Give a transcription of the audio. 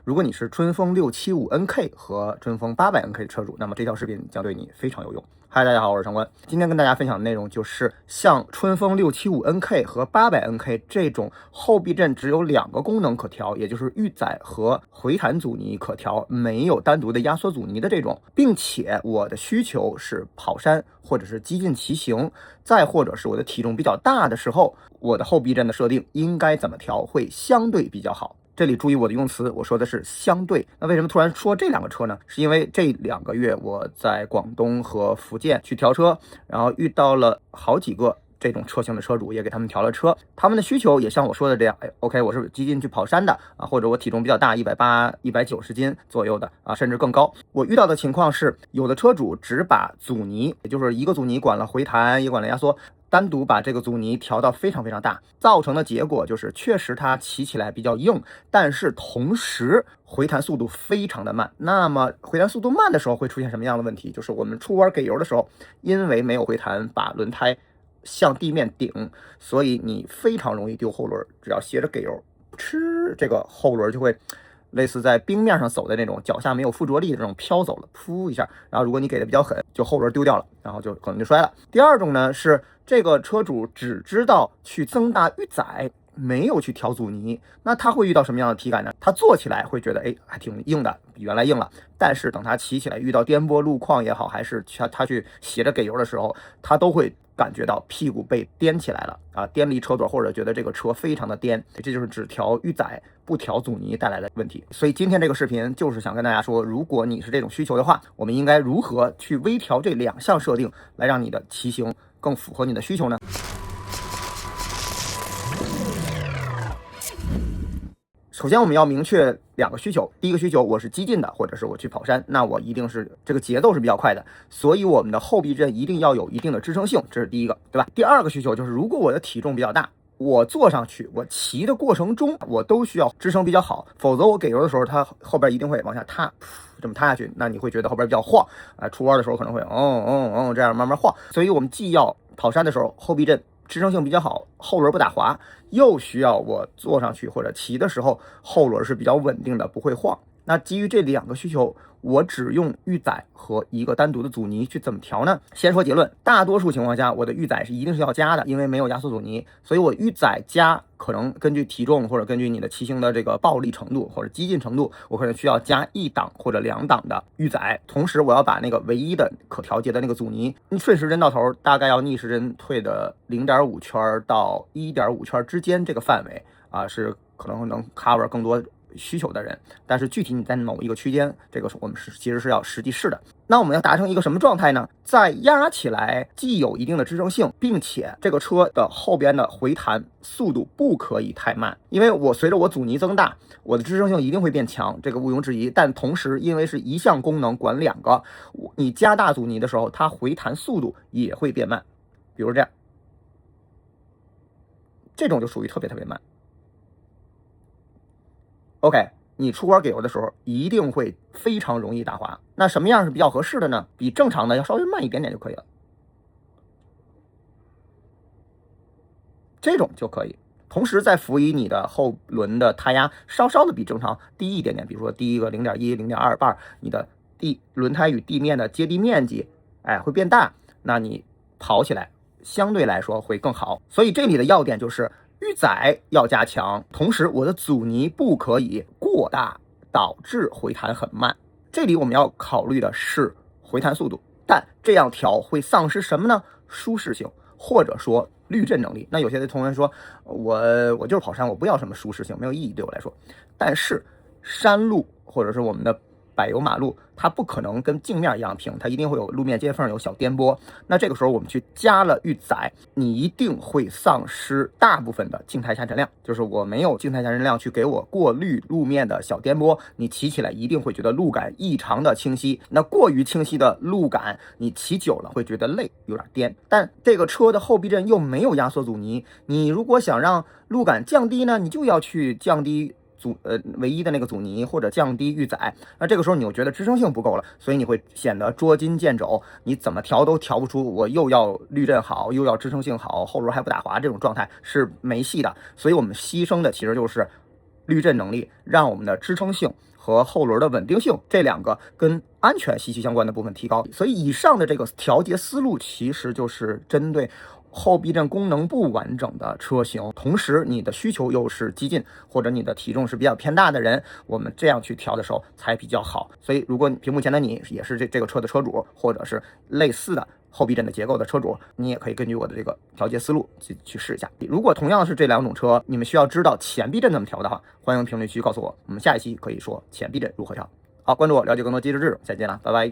如果你是春风675NK 和春风800NK 的车主，那么这条视频将对你非常有用。嗨，大家好，我是上官。今天跟大家分享的内容就是像春风675NK 和800NK 这种后避震只有2个功能可调，也就是预载和回弹阻尼可调，没有单独的压缩阻尼的这种，并且我的需求是跑山或者是激进骑行，再或者是我的体重比较大的时候，我的后避震的设定应该怎么调会相对比较好。这里注意我的用词，我说的是相对。那为什么突然说这2个车呢？是因为这2个月我在广东和福建去调车，然后遇到了好几个这种车型的车主，也给他们调了车，他们的需求也像我说的这样，OK， 我是激进去跑山的啊，或者我体重比较大，180、190斤左右的啊，甚至更高。我遇到的情况是，有的车主只把阻尼，也就是一个阻尼管了回弹，也管了压缩，单独把这个阻尼调到非常非常大，造成的结果就是确实它骑起来比较硬，但是同时回弹速度非常的慢。那么回弹速度慢的时候会出现什么样的问题？就是我们出弯给油的时候，因为没有回弹把轮胎向地面顶，所以你非常容易丢后轮。只要斜着给油，这个后轮就会类似在冰面上走的那种，脚下没有附着力的这种飘走了，噗一下。然后如果你给的比较狠，就后轮丢掉了，然后就可能就摔了。第二种呢是这个车主只知道去增大预载，没有去调阻尼，那他会遇到什么样的体感呢？他坐起来会觉得还挺硬的，比原来硬了。但是等他骑起来遇到颠簸路况也好，还是他去斜着给油的时候，他都会感觉到屁股被颠起来了啊，颠离车座，或者觉得这个车非常的颠。这就是只调预载不调阻尼带来的问题。所以今天这个视频就是想跟大家说，如果你是这种需求的话，我们应该如何去微调这2项设定，来让你的骑行更符合你的需求呢？首先我们要明确2个需求。第一个需求，我是激进的，或者是我去跑山，那我一定是这个节奏是比较快的，所以我们的后避震一定要有一定的支撑性，这是第一个，对吧？第二个需求就是，如果我的体重比较大，我坐上去，我骑的过程中，我都需要支撑比较好，否则我给油的时候，它后边一定会往下塌，这么塌下去，那你会觉得后边比较晃，出弯的时候可能会这样慢慢晃。所以我们既要跑山的时候后避震支撑性比较好，后轮不打滑，又需要我坐上去或者骑的时候后轮是比较稳定的，不会晃。那基于这2个需求，我只用预载和一个单独的阻尼去怎么调呢？先说结论，大多数情况下我的预载一定是要加的，因为没有压缩阻尼，所以我预载加可能根据体重或者根据你的骑行的这个暴力程度或者激进程度，我可能需要加1档或者2档的预载。同时我要把那个唯一的可调节的那个阻尼，顺时针到头大概要逆时针退的0.5圈到1.5圈之间这个范围啊，是可能能 cover 更多需求的人，但是具体你在某一个区间，这个我们其实是要实际试的。那我们要达成一个什么状态呢？在压起来既有一定的支撑性，并且这个车的后边的回弹速度不可以太慢，因为我随着我阻尼增大，我的支撑性一定会变强，这个毋庸置疑。但同时因为是一项功能管2个，你加大阻尼的时候，它回弹速度也会变慢，比如这样，这种就属于特别特别慢。OK， 你出弯给油的时候一定会非常容易打滑。那什么样是比较合适的呢？比正常的要稍微慢一点点就可以了，这种就可以。同时再辅以你的后轮的胎压稍稍的比正常低一点点，比如说低一个0.1、0.2瓣，你的轮胎与地面的接地面积会变大，那你跑起来相对来说会更好。所以这里的要点就是预载要加强，同时我的阻尼不可以过大，导致回弹很慢。这里我们要考虑的是回弹速度，但这样调会丧失什么呢？舒适性，或者说滤震能力。那有些同学说，我就是跑山，我不要什么舒适性，没有意义对我来说。但是山路或者是我们的柏油马路，它不可能跟镜面一样平，它一定会有路面接缝，有小颠簸。那这个时候我们去加了预载，你一定会丧失大部分的静态下沉量，就是我没有静态下沉量去给我过滤路面的小颠簸，你骑起来一定会觉得路感异常的清晰。那过于清晰的路感，你骑久了会觉得累，有点颠。但这个车的后避震又没有压缩阻尼，你如果想让路感降低呢，你就要去降低唯一的那个阻尼，或者降低预载。那这个时候你又觉得支撑性不够了，所以你会显得捉襟见肘，你怎么调都调不出我又要滤震好，又要支撑性好，后轮还不打滑，这种状态是没戏的。所以我们牺牲的其实就是滤震能力，让我们的支撑性和后轮的稳定性这两个跟安全息息相关的部分提高。所以以上的这个调节思路其实就是针对后避震功能不完整的车型，同时你的需求又是激进，或者你的体重是比较偏大的人，我们这样去调的时候才比较好。所以如果屏幕前的你也是这个车的车主，或者是类似的后避震的结构的车主，你也可以根据我的这个调节思路去试一下。如果同样是这两种车，你们需要知道前避震怎么调的话，欢迎评论区告诉我，我们下一期可以说前避震如何调。好，关注我，了解更多机制知识，下期见了，拜拜。